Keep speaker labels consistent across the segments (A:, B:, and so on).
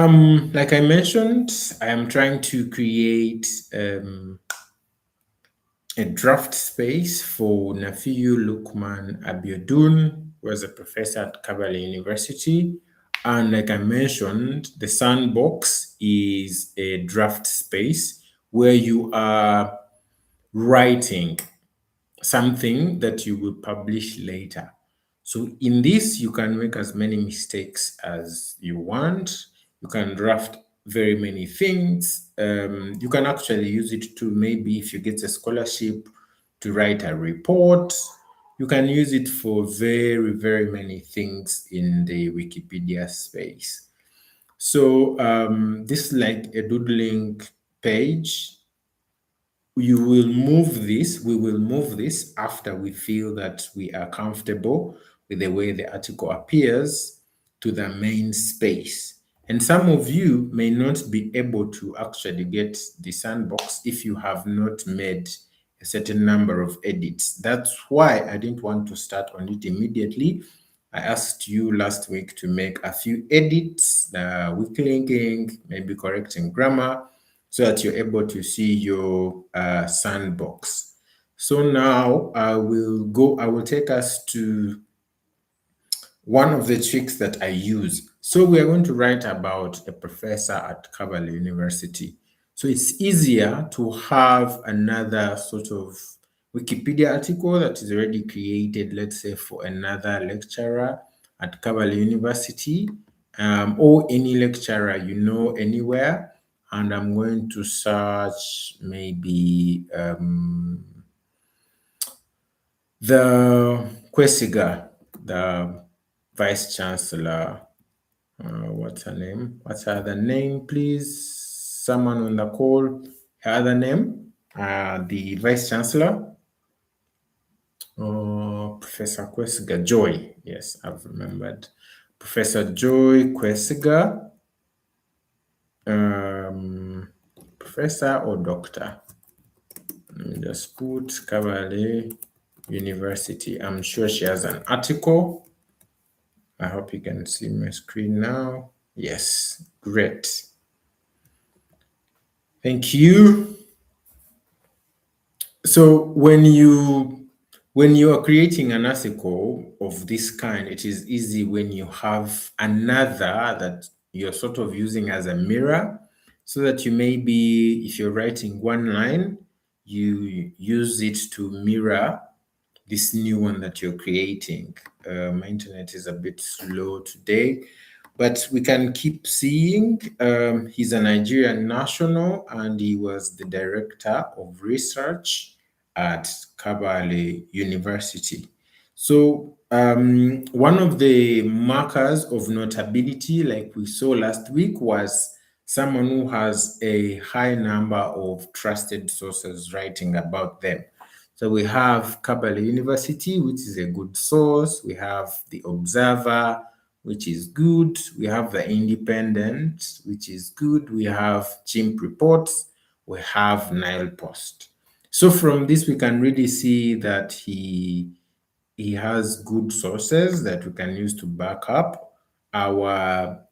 A: Like I mentioned, I am trying to create a draft space for Nafiu Lukman Abiodun, who is a professor at Kabbalah University. And like I mentioned, the Sandbox is a draft space where you are writing something that you will publish later. So in this, you can make as many mistakes as you want. You can draft very many things. You can actually use it to, maybe if you get a scholarship, to write a report. You can use it for very, very many things in the Wikipedia space. So this is like a doodling page. We will move this after we feel that we are comfortable with the way the article appears to the main space. And some of you may not be able to actually get the Sandbox if you have not made a certain number of edits. That's why I didn't want to start on it immediately. I asked you last week to make a few edits, weak linking, maybe correcting grammar, so that you're able to see your Sandbox. So now I will take us to one of the tricks that I use. So we are going to write about a professor at Kabbalah University. So it's easier to have another sort of Wikipedia article that is already created, let's say for another lecturer at Kabbalah University, or any lecturer you know anywhere. And I'm going to search maybe the Kwesiga, the Vice Chancellor. What's her name? What's her other name, please? Someone on the call. Her other name? The Vice Chancellor. Professor Kwesiga Joy. Yes, I've remembered. Professor Joy Kwesiga. Professor or doctor? Let me just put Kabbalah University. I'm sure she has an article. I hope you can see my screen now. Yes, great. Thank you. So when you are creating an article of this kind, it is easy when you have another that you're sort of using as a mirror, so that you maybe, if you're writing one line, you use it to mirror this new one that you're creating. My internet is a bit slow today, but we can keep seeing. He's a Nigerian national, and he was the director of research at Kabale University. So one of the markers of notability, like we saw last week, was someone who has a high number of trusted sources writing about them. So we have Kabbalah University, which is a good source. We have the Observer, which is good. We have the Independent, which is good. We have Chimp Reports. We have Nile Post. So from this, we can really see that he has good sources that we can use to back up our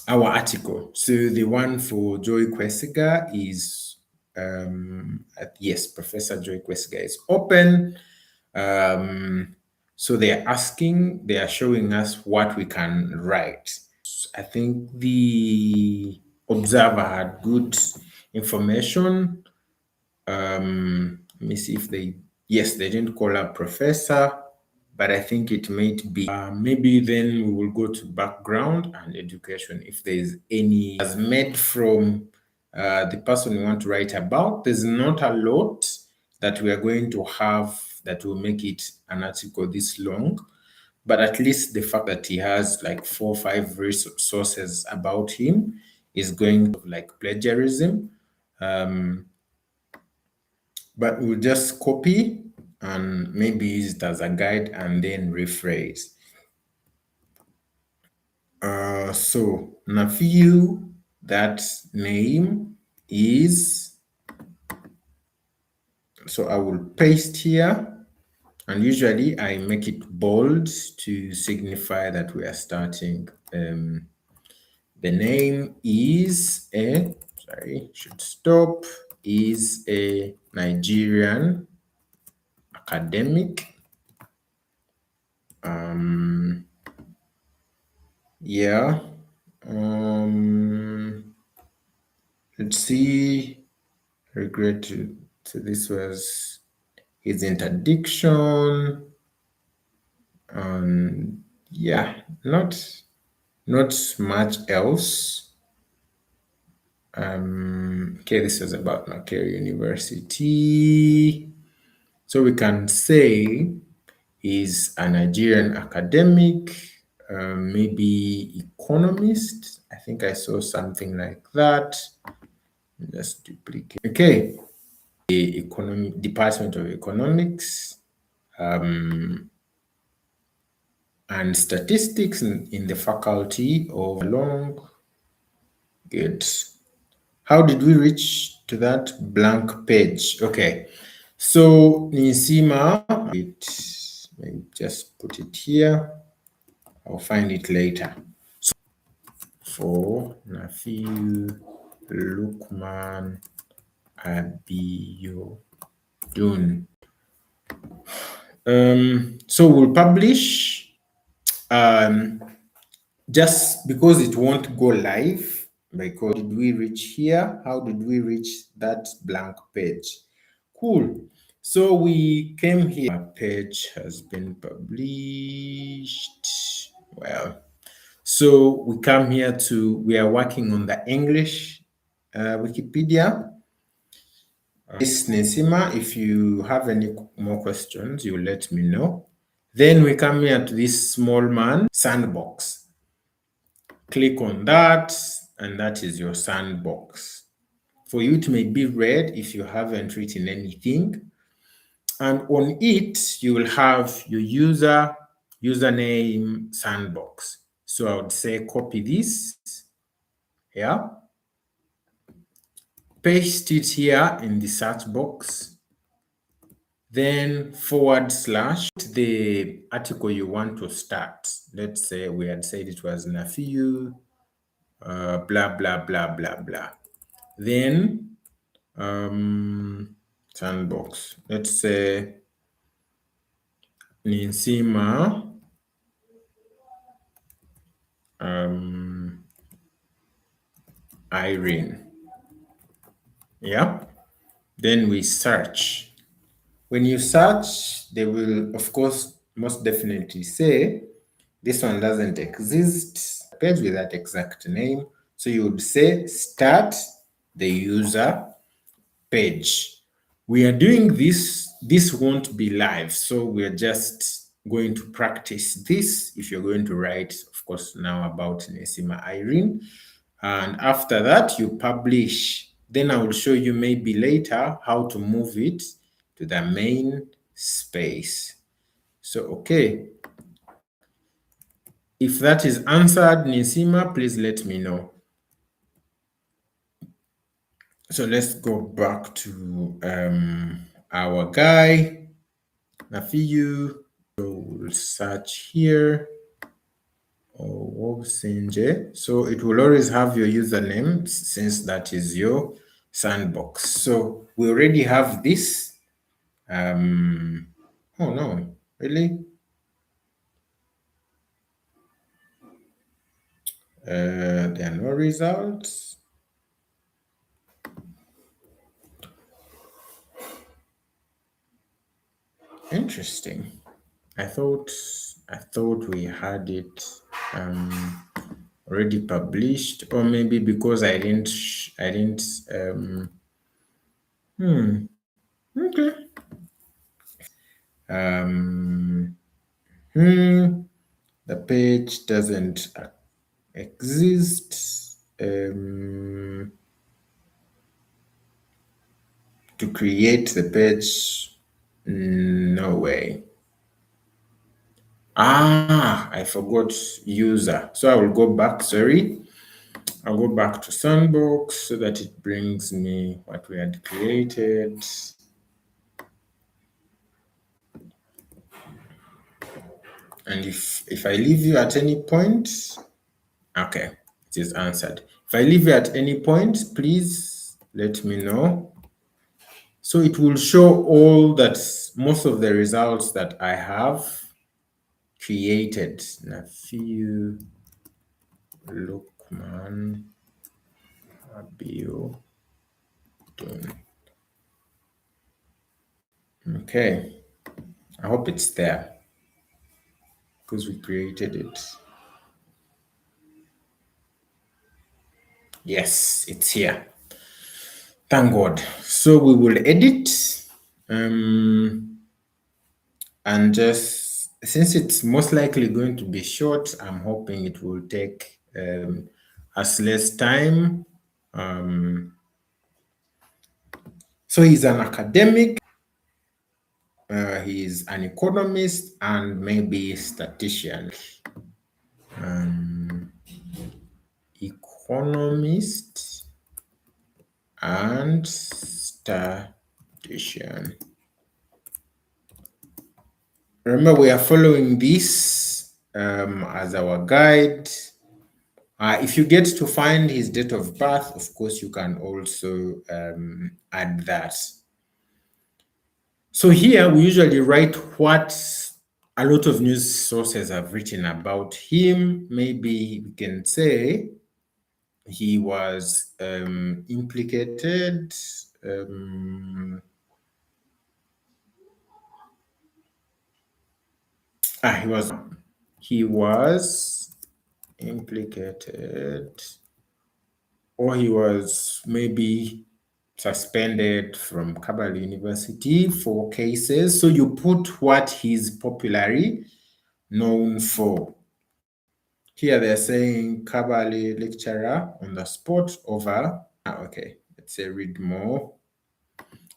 A: article. So the one for Joy Kwesiga is, yes, Professor Joy Kwesiga is open. So they are showing us what we can write. I think the Observer had good information. Let me see if yes, they didn't call her professor, but I think it might be. Maybe then we will go to background and education if there's any as made from the person we want to write about. There's not a lot that we are going to have that will make it an article this long, but at least the fact that he has like 4 or 5 resources about him is going to like plagiarism. But we'll just copy and maybe use it as a guide and then rephrase. So Nafiu, that name is, so I will paste here, and usually I make it bold to signify that we are starting The name is a, sorry, should stop, is a Nigerian academic. Yeah. Let's see. Regret to, so this was his interdiction. Yeah, not much else. Okay, this was about Makerere University. So we can say he's a Nigerian academic, maybe economist. I think I saw something like that. Just duplicate. Okay, the Department of Economics and Statistics in the Faculty of Long. Good. How did we reach to that blank page? Okay, so Nisima, maybe just put it here. I'll find it later. So for Nafiu Lukman Abiyodun. So we'll publish just because it won't go live. Because did we reach here? How did we reach that blank page? Cool. So we came here. Our page has been published. Well, so we come here we are working on the English Wikipedia. This Nesima, if you have any more questions, you let me know. Then we come here to this small man, Sandbox. Click on that, and that is your Sandbox. For you, it may be red if you haven't written anything. And on it, you will have your username Sandbox. So I would say copy this, yeah. Paste it here in the search box. Then / the article you want to start. Let's say we had said it was Nafiu, blah, blah, blah, blah, blah. Then Sandbox. Let's say Ninsima Irene. Yeah. Then we search. When you search, they will, of course, most definitely say this one doesn't exist, page with that exact name. So you would say start the user page. We are doing this won't be live, so we're just going to practice this. If you're going to write, of course, now about Nesima Irene, and after that you publish. Then I will show you maybe later how to move it to the main space. So, okay. If that is answered, Nisima, please let me know. So let's go back to our guy, Nafiu. So we'll search here. So it will always have your username since that is your Sandbox. So we already have this. Oh no, really? There are no results. Interesting. I thought we had it already published, or maybe because I didn't okay. The page doesn't exist. To create the page, no way. I forgot user. So I will go back, sorry. I'll go back to Sandbox so that it brings me what we had created. And if I leave you at any point, okay, it is answered. If I leave you at any point, please let me know. So it will show all that, most of the results that I have created. Nafiu Lukman Abiodun. Okay, I hope it's there because we created it. Yes, it's here. Thank God. So we will edit and just, since it's most likely going to be short, I'm hoping it will take us less time. So he's an academic, he's an economist, and maybe statistician. Economist and statistician. Remember, we are following this as our guide. If you get to find his date of birth, of course, you can also add that. So here we usually write what a lot of news sources have written about him. Maybe we can say he was implicated. He was implicated, or he was maybe suspended from Kabul University for cases. So you put what he's popularly known for. Here they're saying Kabali lecturer on the spot over. Okay, let's say read more.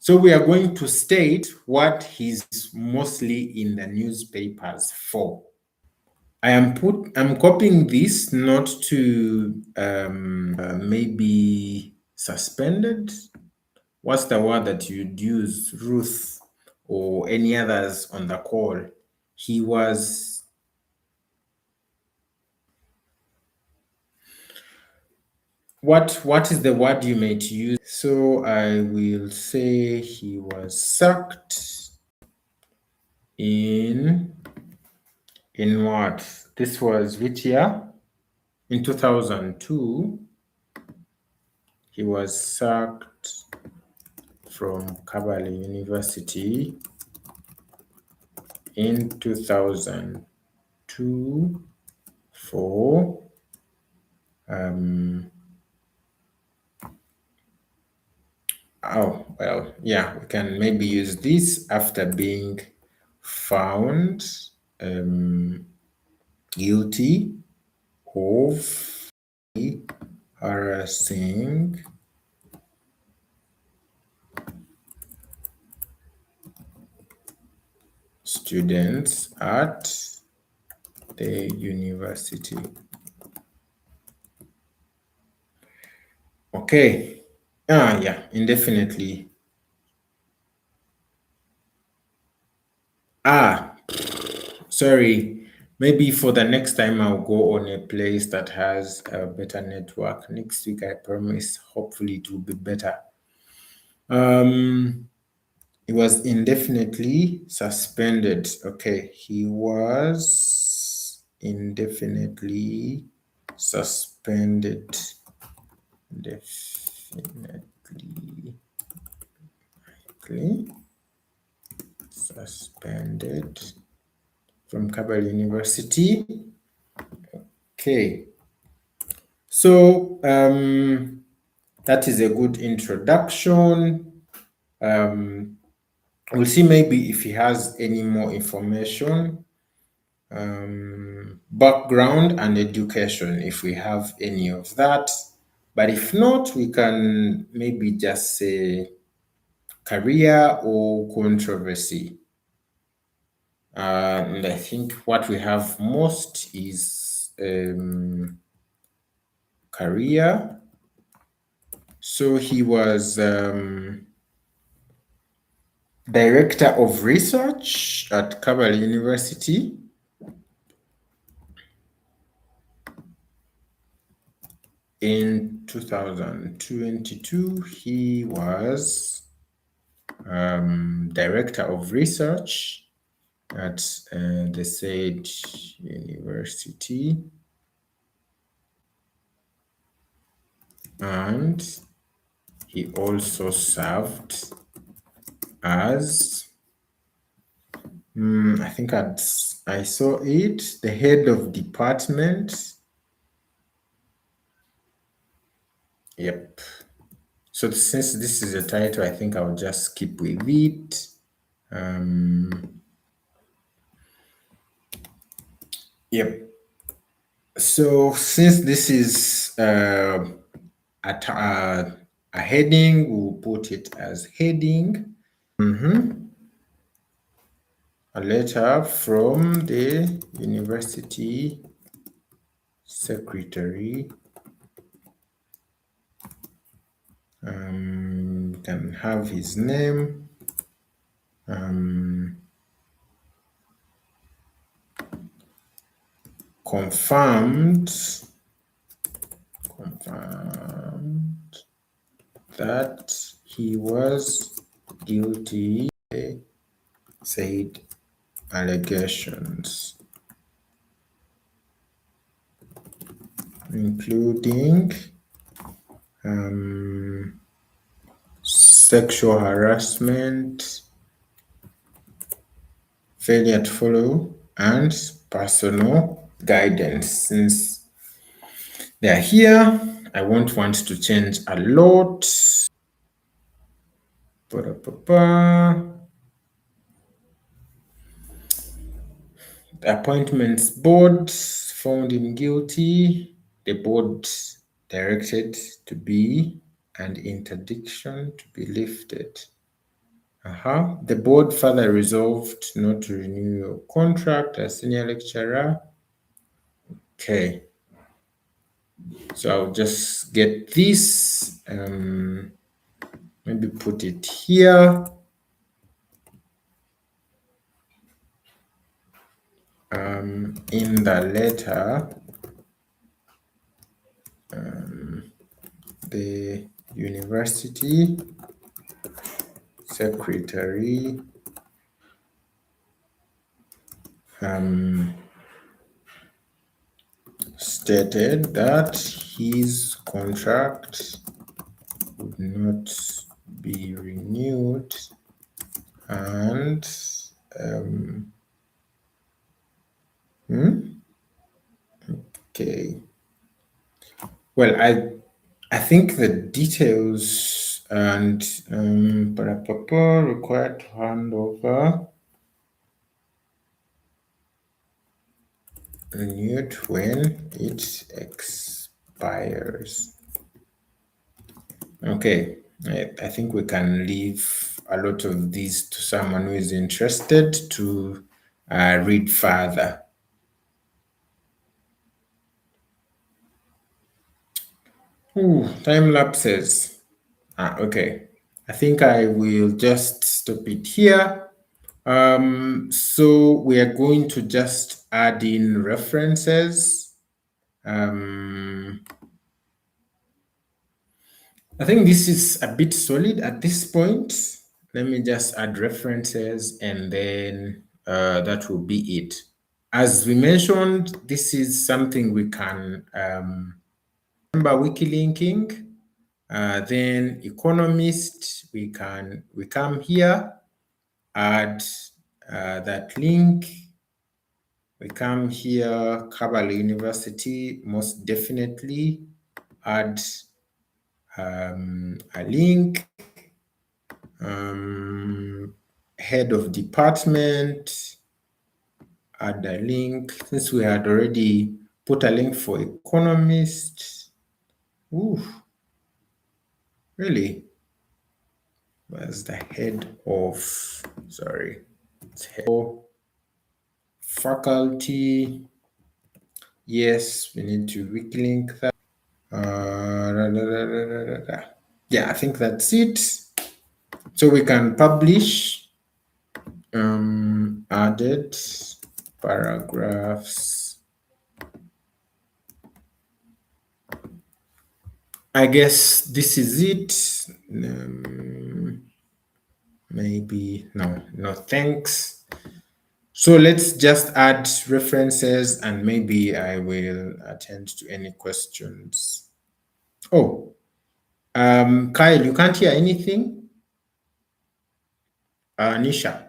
A: So we are going to state what he's mostly in the newspapers for. I'm copying this not to maybe suspended. What's the word that you'd use, Ruth or any others on the call? He was. What is the word you might use? So I will say he was sacked in what? This was which year? In 2002. He was sacked from Kabul University in 2002 for oh, well, yeah, we can maybe use this after being found guilty of harassing students at the university. Okay. Yeah, indefinitely. Sorry. Maybe for the next time I'll go on a place that has a better network. Next week, I promise. Hopefully it will be better. He was indefinitely suspended. Okay, he was indefinitely suspended. Definitely suspended from Kabul University. Okay, so that is a good introduction. We'll see maybe if he has any more information, background and education, if we have any of that. But if not, we can maybe just say career or controversy. And I think what we have most is career. So he was director of research at Kabul University. In 2022, he was director of research at the said university, and he also served as I think I saw it, the head of department. Yep. So since this is a title, I think I'll just keep with it. Yep. So since this is a heading, we'll put it as heading. A letter from the university secretary. Can have his name. Confirmed that he was guilty of said allegations, including sexual harassment, failure to follow, and personal guidance. Since they are here, I won't want to change a lot. The appointments board found him guilty. The board directed to be and interdiction to be lifted. The board further resolved not to renew your contract as senior lecturer. Okay. So I'll just get this, maybe put it here. In the letter, the university secretary stated that his contract would not be renewed, and okay. Well, I think the details and required to hand over renewed when it expires. Okay, I think we can leave a lot of these to someone who is interested to read further. Ooh, time lapses. Okay. I think I will just stop it here. So we are going to just add in references. I think this is a bit solid at this point. Let me just add references and then that will be it. As we mentioned, this is something we can remember wiki linking. Then economist, we come here, add that link. We come here, Kabbalah University, most definitely add a link, head of department, add a link. Since we had already put a link for economist, ooh, really? Was the head of, sorry, it's head of faculty. Yes, we need to wiki link that. Yeah, I think that's it. So we can publish added paragraphs I guess this is it. Maybe no, thanks. So let's just add references and maybe I will attend to any questions. Oh, Kyle, you can't hear anything? Nisha.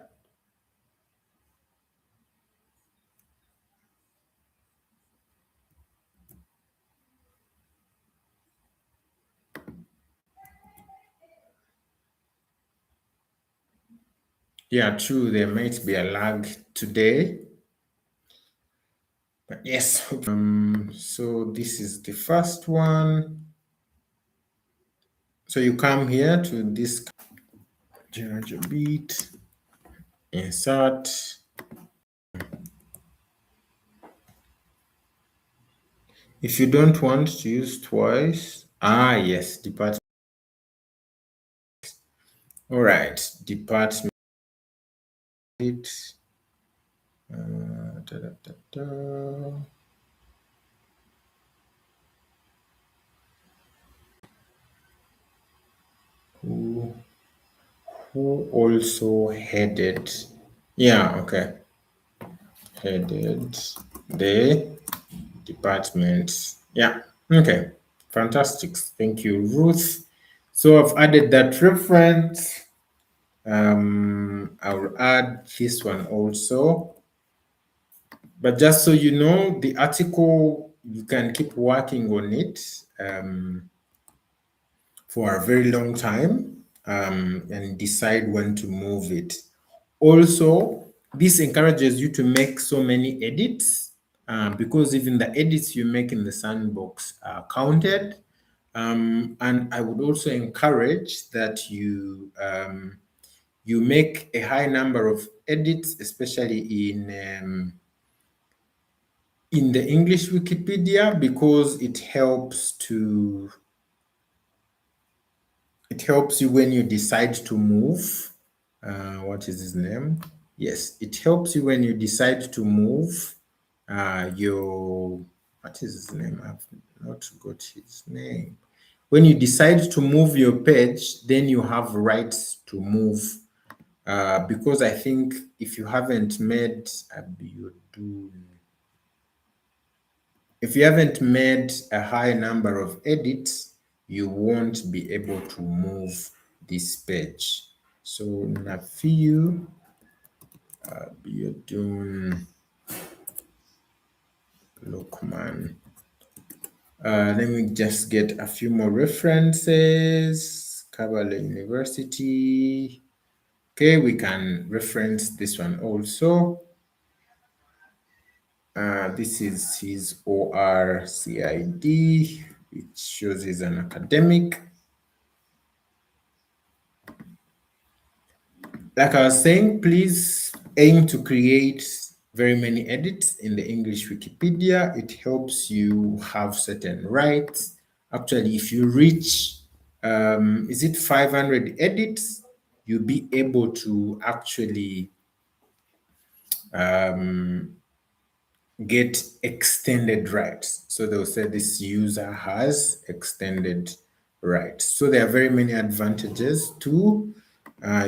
A: Yeah, true. There might be a lag today. But yes, so this is the first one. So you come here to this change a bit, insert. If you don't want to use twice, yes, department. All right, department. Da, da, da, da. Who, who also headed? Yeah, okay. Headed the department. Yeah, okay. Fantastic. Thank you, Ruth. So I've added that reference. I'll add this one also. But just so you know, the article, you can keep working on it for a very long time and decide when to move it. Also, this encourages you to make so many edits because even the edits you make in the sandbox are counted. And I would also encourage that you make a high number of edits, especially in the English Wikipedia, because it helps you when you decide to move. What is his name? Yes, it helps you when you decide to move your, what is his name? I've not got his name. When you decide to move your page, then you have rights to move. Because I think if you haven't made if you haven't made a high number of edits, you won't be able to move this page. So Nafiu Biodun Lokman. Let me just get a few more references. Kabbalah University. Okay, we can reference this one also. This is his ORCID, which shows he's an academic. Like I was saying, please aim to create very many edits in the English Wikipedia. It helps you have certain rights. Actually, if you reach, is it 500 edits, you'll be able to actually get extended rights. So they'll say this user has extended rights. So there are very many advantages to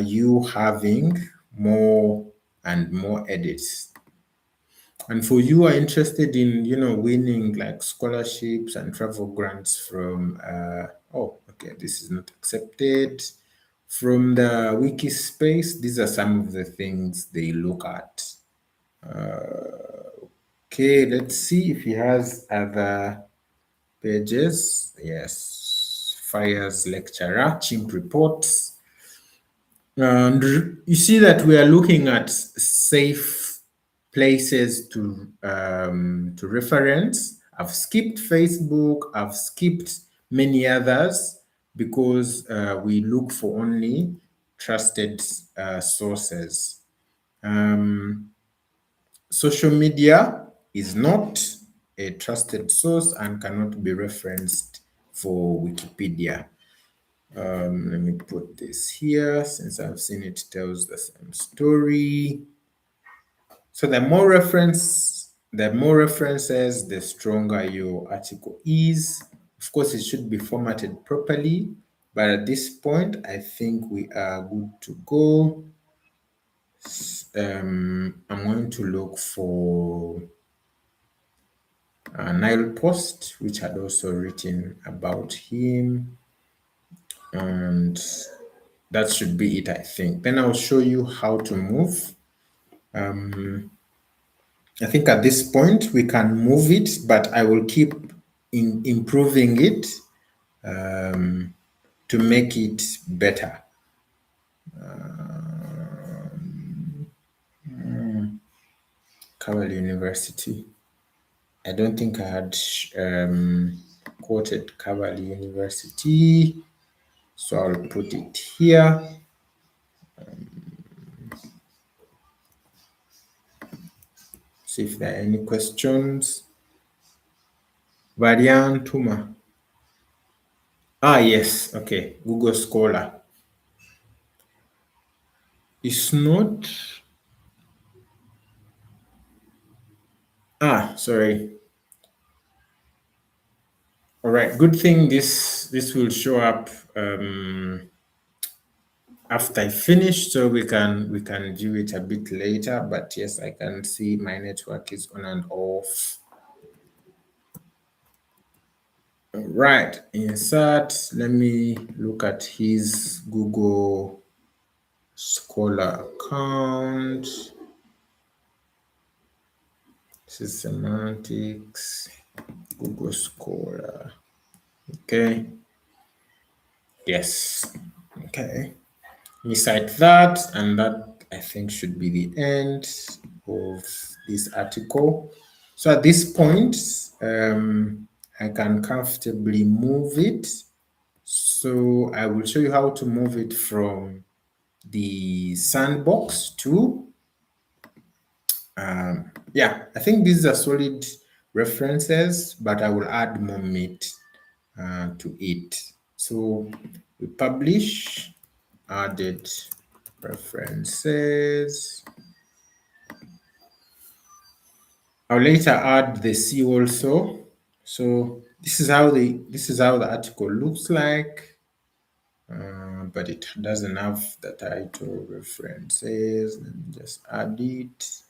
A: you having more and more edits. And for you are interested in, winning like scholarships and travel grants from, okay, this is not accepted. From the wiki space, these are some of the things they look at. Okay, let's see if he has other pages. Yes, fires lecturer, chimp reports. And you see that we are looking at safe places to reference. I've skipped Facebook, I've skipped many others because we look for only trusted sources. Social media is not a trusted source and cannot be referenced for Wikipedia. Let me put this here since I've seen it tells the same story. So the more references, the stronger your article is. Of course, it should be formatted properly, but at this point, I think we are good to go. I'm going to look for Nile Post, which had also written about him, and that should be it, I think. Then I'll show you how to move. I think at this point we can move it, but I will keep improving it to make it better. Cowell University. I don't think I had quoted Cowell University, so I'll put it here. See if there are any questions. Variantuma. Ah, yes. Okay. Google Scholar. It's not. Ah, sorry. All right. Good thing this will show up after I finish, so we can do it a bit later. But yes, I can see my network is on and off. All right. Insert. Let me look at his Google Scholar account. This is semantics, Google Scholar. Okay. Yes. Okay. We cite that, and that I think should be the end of this article. So at this point, I can comfortably move it. So I will show you how to move it from the Sandbox to yeah, I think these are solid references, but I will add more meat to it. So we publish, added references. I'll later add the C also. So this is how the article looks like, but it doesn't have the title references. Let me just add it.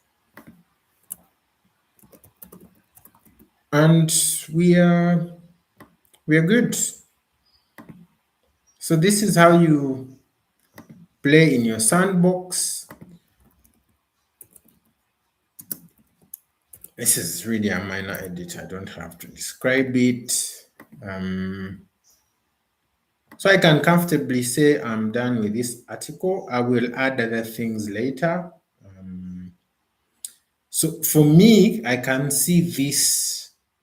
A: And we are good. So this is how you play in your sandbox. This is really a minor edit. I don't have to describe it. So I can comfortably say I'm done with this article. I will add other things later. So for me, I can see this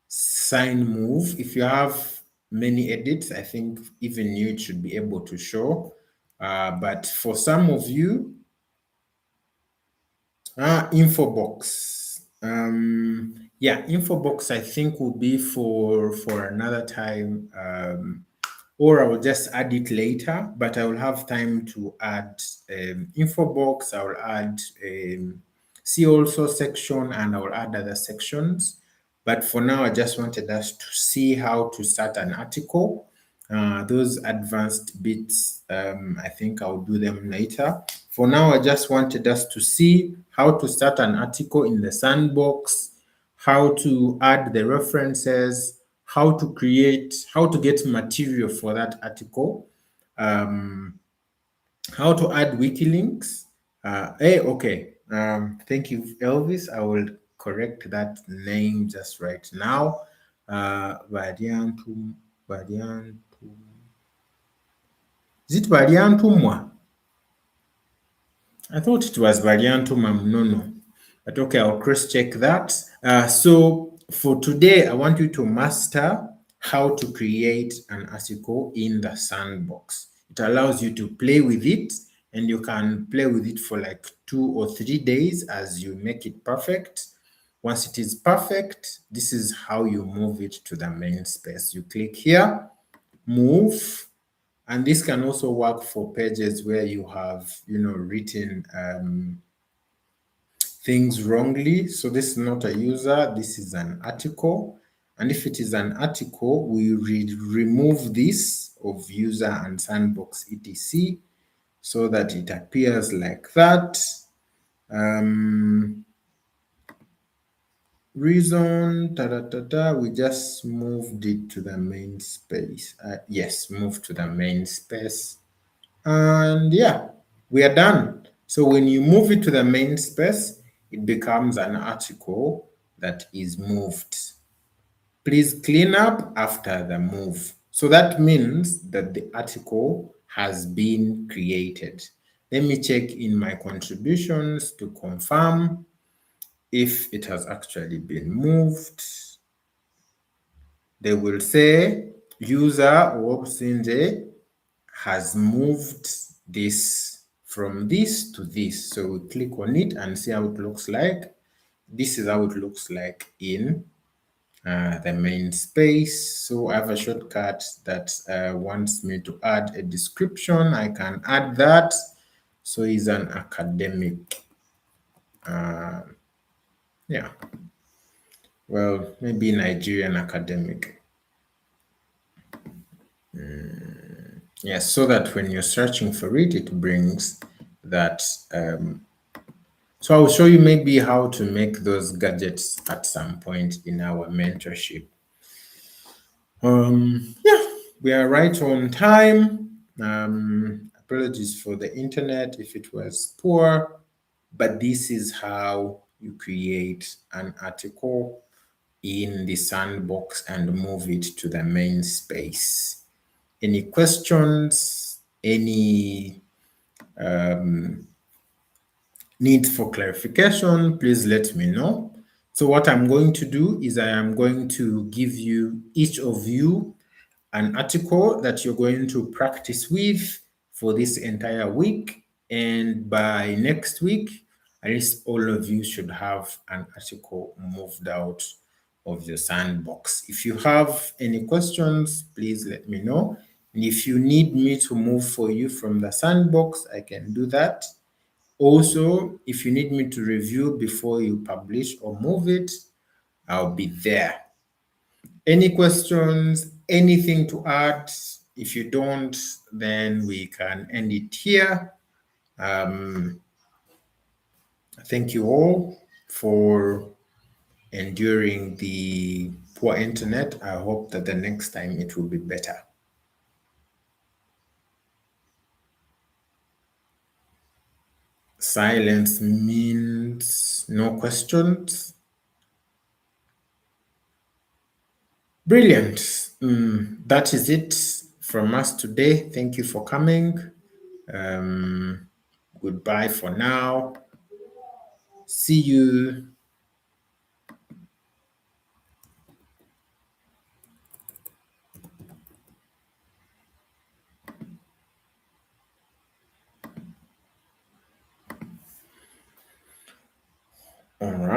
A: sign move. If you have many edits, I think even you should be able to show. But for some of you, info box. Yeah, info box I think will be for another time. Or I will just add it later, but I will have time to add info box. I will add see also section, and I will add other sections. But for now, I just wanted us to see how to start an article. Those advanced bits, I think I'll do them later. For now, I just wanted us to see how to start an article in the Sandbox, how to add the references, how to get material for that article, how to add wiki links. Okay. Thank you, Elvis. I will correct that name just right now. Variantum. Is it Variantumwa? I thought it was Variantum Amnono. But okay, I'll cross-check that. So for today, I want you to master how to create an article in the Sandbox. It allows you to play with it, and you can play with it for like 2 or 3 days as you make it perfect. Once it is perfect, this is how you move it to the main space. You click here, move, and this can also work for pages where you have, written things wrongly. So this is not a user, this is an article. And if it is an article, we remove this of user and sandbox etc so that it appears like that. Reason, we just moved it to the main space. Yes, move to the main space. And yeah, we are done. So when you move it to the main space, it becomes an article that is moved. Please clean up after the move. So that means that the article has been created. Let me check in my contributions to confirm if it has actually been moved. They will say user Wobsinje has moved this from this to this. So we click on it and see how it looks like. This is how it looks like in the main space. So I have a shortcut that wants me to add a description. I can add that. So he's an academic. Yeah. Well, maybe Nigerian academic. Yes, so that when you're searching for it, it brings that. So I'll show you maybe how to make those gadgets at some point in our mentorship. Yeah, we are right on time. Apologies for the internet if it was poor, but this is how you create an article in the sandbox and move it to the main space. Any questions? Any needs for clarification? Please let me know. So what I'm going to do is I am going to give you, each of you, an article that you're going to practice with for this entire week. And by next week, at least all of you should have an article moved out of your sandbox. If you have any questions, please let me know. And if you need me to move for you from the sandbox, I can do that. Also, if you need me to review before you publish or move it, I'll be there. Any questions, anything to add? If you don't, then we can end it here. Thank you all for enduring the poor internet. I hope that the next time it will be better. Silence means no questions. Brilliant. That is it from us today. Thank you for coming. Goodbye for now. See you. All right.